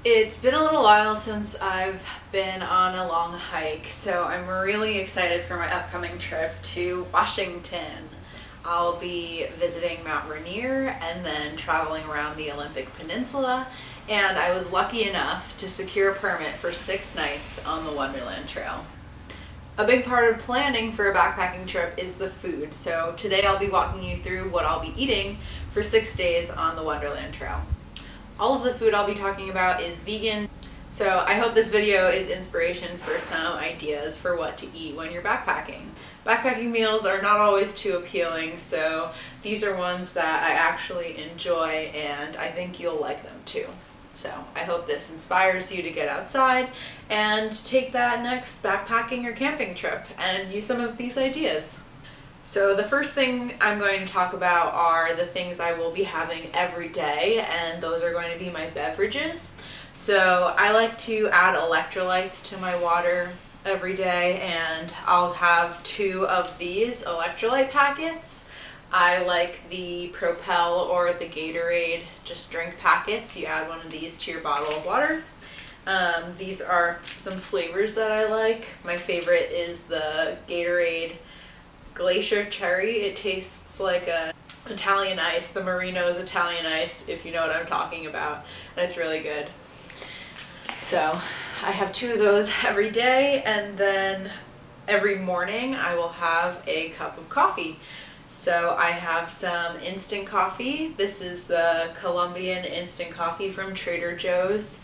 It's been a little while since I've been on a long hike, so I'm really excited for my upcoming trip to Washington. I'll be visiting Mount Rainier and then traveling around the Olympic Peninsula, and I was lucky enough to secure a permit for 6 nights on the Wonderland Trail. A big part of planning for a backpacking trip is the food, so today I'll be walking you through what I'll be eating for 6 days on the Wonderland Trail. All of the food I'll be talking about is vegan, so I hope this video is inspiration for some ideas for what to eat when you're backpacking. Backpacking meals are not always too appealing, so these are ones that I actually enjoy and I think you'll like them too. So I hope this inspires you to get outside and take that next backpacking or camping trip and use some of these ideas. So the first thing I'm going to talk about are the things I will be having every day, and those are going to be my beverages. So I like to add electrolytes to my water every day, and I'll have 2 of these electrolyte packets. I like the Propel or the Gatorade just drink packets. You add one of these to your bottle of water. These are some flavors that I like. My favorite is the Gatorade Glacier Cherry. It tastes like a Italian ice. The Marino's Italian ice, if you know what I'm talking about. And it's really good. So I have 2 of those every day, and then every morning I will have a cup of coffee. So I have some instant coffee. This is the Colombian instant coffee from Trader Joe's.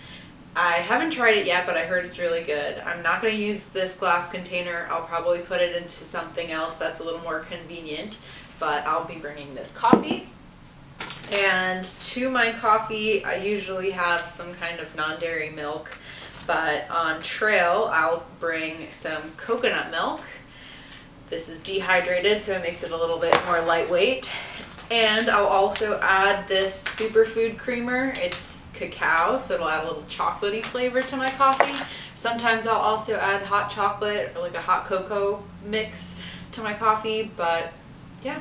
I haven't tried it yet, but I heard it's really good. I'm not going to use this glass container. I'll probably put it into something else that's a little more convenient, but I'll be bringing this coffee. And to my coffee, I usually have some kind of non-dairy milk, but on trail, I'll bring some coconut milk. This is dehydrated, so it makes it a little bit more lightweight. And I'll also add this superfood creamer. It's cacao, so it'll add a little chocolatey flavor to my coffee. Sometimes I'll also add hot chocolate or like a hot cocoa mix to my coffee, but yeah,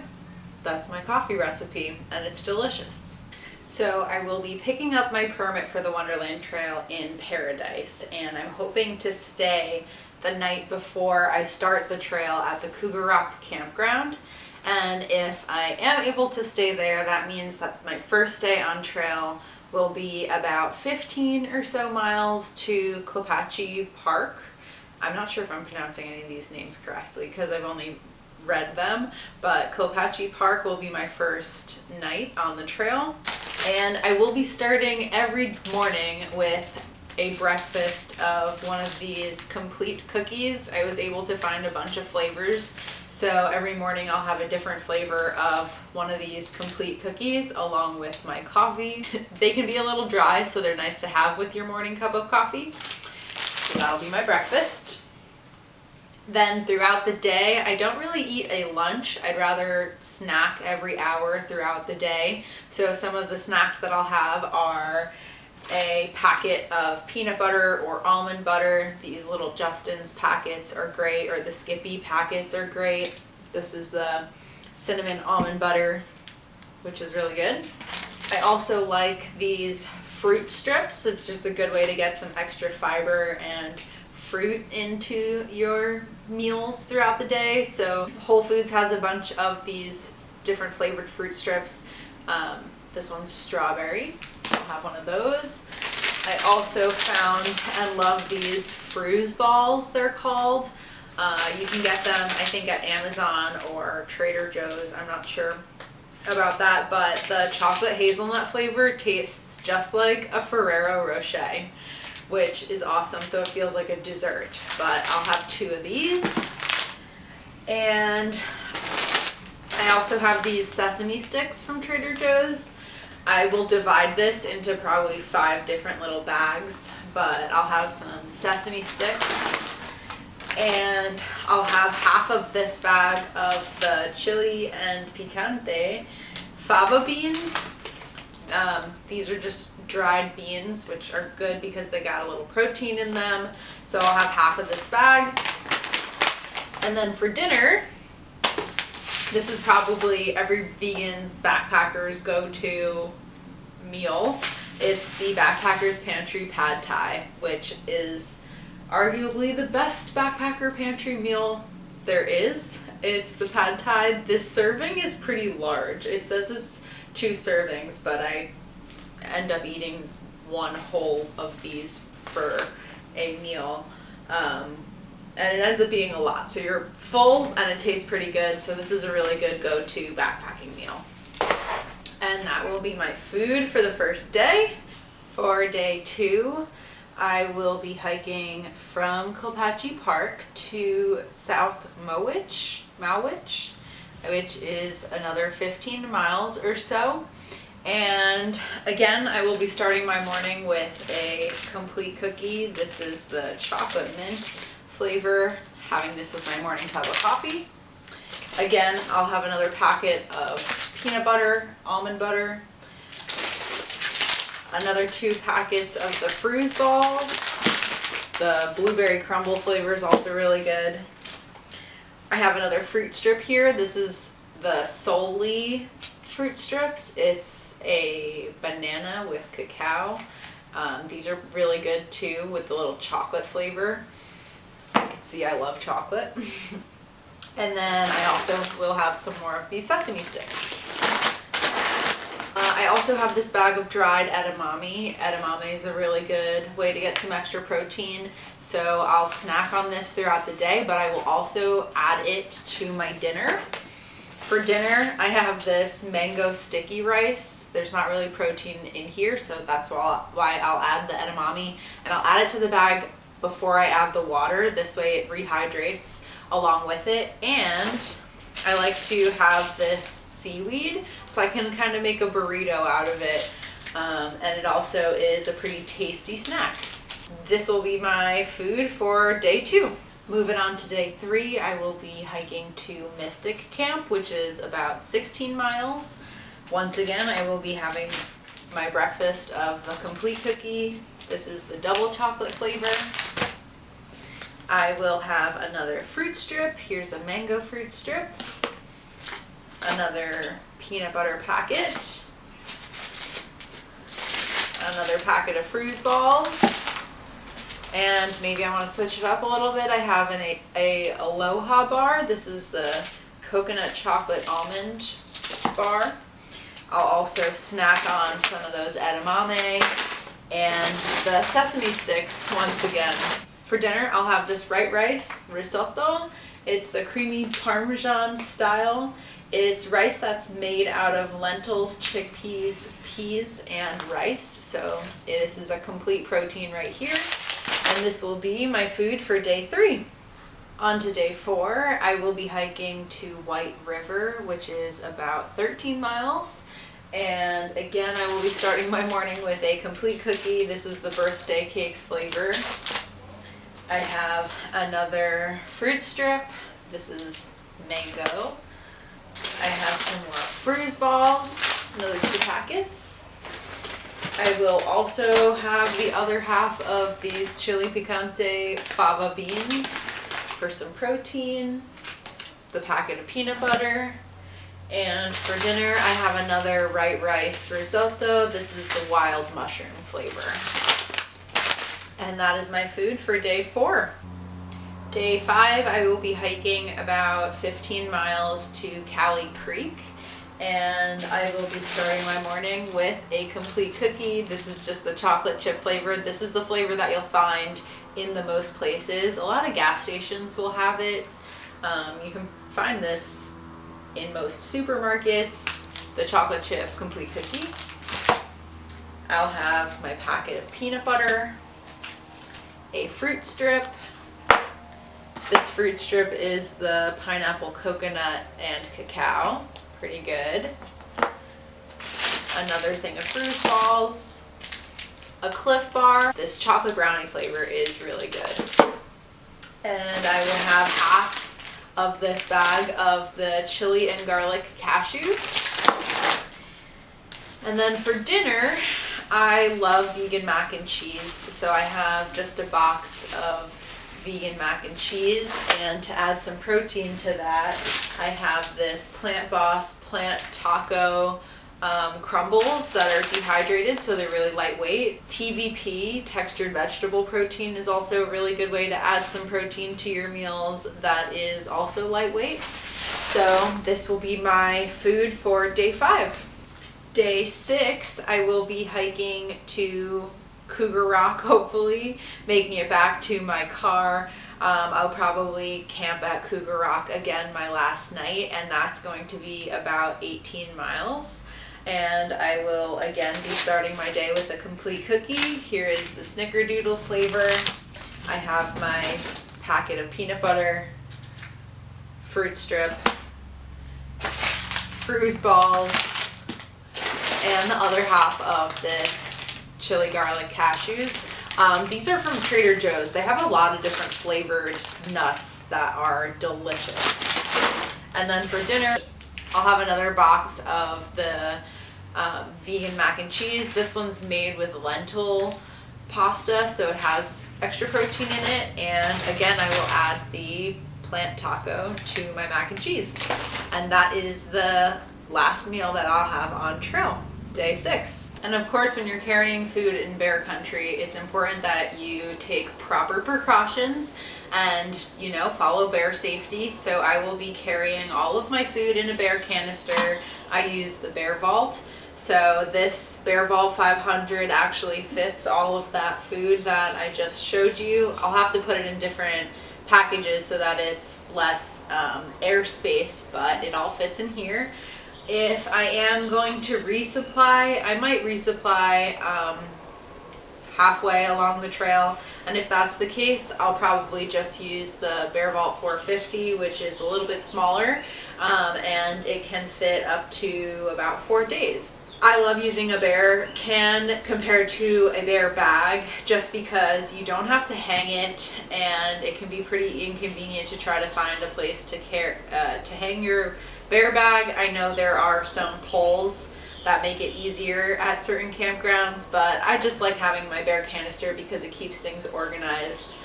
that's my coffee recipe and it's delicious. So I will be picking up my permit for the Wonderland Trail in Paradise, and I'm hoping to stay the night before I start the trail at the Cougar Rock campground. And if I am able to stay there, that means that my first day on trail will be about 15 or so miles to Clopacci Park. I'm not sure if I'm pronouncing any of these names correctly because I've only read them, but Clopacci Park will be my first night on the trail. And I will be starting every morning with a breakfast of one of these complete cookies. I was able to find a bunch of flavors, so every morning I'll have a different flavor of one of these complete cookies along with my coffee. They can be a little dry, so they're nice to have with your morning cup of coffee. So that'll be my breakfast. Then throughout the day, I don't really eat a lunch. I'd rather snack every hour throughout the day. So some of the snacks that I'll have are a packet of peanut butter or almond butter. These little Justin's packets are great, or the Skippy packets are great. This is the cinnamon almond butter, which is really good. I also like these fruit strips. It's just a good way to get some extra fiber and fruit into your meals throughout the day. So Whole Foods has a bunch of these different flavored fruit strips. This one's strawberry, so I'll have one of those. I also found and love these Fruz balls, they're called. You can get them, I think, at Amazon or Trader Joe's. I'm not sure about that, but the chocolate hazelnut flavor tastes just like a Ferrero Rocher, which is awesome, so it feels like a dessert. But I'll have 2 of these. And I also have these sesame sticks from Trader Joe's. I will divide this into probably 5 different little bags, but I'll have some sesame sticks, and I'll have half of this bag of the chili and picante fava beans. These are just dried beans, which are good because they got a little protein in them. So I'll have half of this bag. And then for dinner, this is probably every vegan backpacker's go-to meal. It's the Backpacker's Pantry Pad Thai, which is arguably the best backpacker pantry meal there is. It's the Pad Thai. This serving is pretty large. It says it's 2 servings, but I end up eating 1 whole of these for a meal. And it ends up being a lot. So you're full and it tastes pretty good. So this is a really good go-to backpacking meal. And that will be my food for the first day. For day 2, I will be hiking from Kilpatchie Park to South Mowich, which is another 15 miles or so. And again, I will be starting my morning with a complete cookie. This is the chocolate mint flavor, having this with my morning cup of coffee. Again, I'll have another packet of peanut butter, almond butter, another 2 packets of the Fruze balls. The blueberry crumble flavor is also really good. I have another fruit strip here. This is the Soli fruit strips. It's a banana with cacao. These are really good too with the little chocolate flavor. You can see I love chocolate. And then I also will have some more of these sesame sticks. I also have this bag of dried edamame. Edamame is a really good way to get some extra protein. So I'll snack on this throughout the day, but I will also add it to my dinner. For dinner, I have this mango sticky rice. There's not really protein in here, so that's why I'll add the edamame. And I'll add it to the bag before I add the water. This way it rehydrates along with it. And I like to have this seaweed, so I can kind of make a burrito out of it. And it also is a pretty tasty snack. This will be my food for day 2. Moving on to day 3, I will be hiking to Mystic Camp, which is about 16 miles. Once again, I will be having my breakfast of the complete cookie. This is the double chocolate flavor. I will have another fruit strip. Here's a mango fruit strip. Another peanut butter packet. Another packet of Fruze balls. And maybe I want to switch it up a little bit. I have a Aloha bar. This is the coconut chocolate almond bar. I'll also snack on some of those edamame and the sesame sticks once again. For dinner, I'll have this white rice risotto. It's the creamy Parmesan style. It's rice that's made out of lentils, chickpeas, peas, and rice. So this is a complete protein right here. And this will be my food for day 3. On to day 4, I will be hiking to White River, which is about 13 miles. And again, I will be starting my morning with a complete cookie. This is the birthday cake flavor. I have another fruit strip. This is mango. I have some more Fruze balls, another 2 packets. I will also have the other half of these chili picante fava beans for some protein, the packet of peanut butter, and for dinner I have another white rice risotto. This is the wild mushroom flavor. And that is my food for day 4. Day 5, I will be hiking about 15 miles to Cali Creek. And I will be starting my morning with a complete cookie. This is just the chocolate chip flavor. This is the flavor that you'll find in the most places. A lot of gas stations will have it. You can find this in most supermarkets, the chocolate chip complete cookie. I'll have my packet of peanut butter, a fruit strip. This fruit strip is the pineapple, coconut, and cacao. Pretty good. Another thing of Fruze balls, a Cliff Bar. This chocolate brownie flavor is really good. And I will have half of this bag of the chili and garlic cashews. And then for dinner, I love vegan mac and cheese, so I have just a box of vegan mac and cheese, and to add some protein to that, I have this Plant Boss plant taco crumbles that are dehydrated, so they're really lightweight. TVP, textured vegetable protein, is also a really good way to add some protein to your meals that is also lightweight. So this will be my food for day 5. Day 6, I will be hiking to Cougar Rock, hopefully, making it back to my car. I'll probably camp at Cougar Rock again my last night, and that's going to be about 18 miles. And I will again be starting my day with a complete cookie. Here is the snickerdoodle flavor. I have my packet of peanut butter, fruit strip, Fruze balls, and the other half of this chili garlic cashews. These are from Trader Joe's. They have a lot of different flavored nuts that are delicious. And then for dinner, I'll have another box of the vegan mac and cheese. This one's made with lentil pasta, so it has extra protein in it. And again, I will add the plant taco to my mac and cheese. And that is the last meal that I'll have on trail, day 6. And of course, when you're carrying food in bear country, it's important that you take proper precautions and, follow bear safety. So I will be carrying all of my food in a bear canister. I use the Bear Vault. So this Bear Vault 500 actually fits all of that food that I just showed you. I'll have to put it in different packages so that it's less airspace, but it all fits in here. If I am going to resupply, I might resupply halfway along the trail, and if that's the case, I'll probably just use the Bear Vault 450, which is a little bit smaller, and it can fit up to about 4 days. I love using a bear can compared to a bear bag just because you don't have to hang it, and it can be pretty inconvenient to try to find a place to hang your bear bag. I know there are some poles that make it easier at certain campgrounds, but I just like having my bear canister because it keeps things organized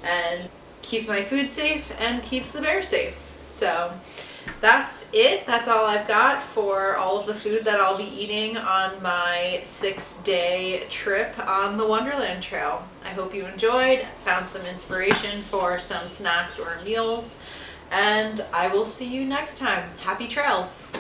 and keeps my food safe and keeps the bear safe. So that's it. That's all I've got for all of the food that I'll be eating on my 6-day trip on the Wonderland Trail. I hope you enjoyed, found some inspiration for some snacks or meals, and I will see you next time. Happy trails!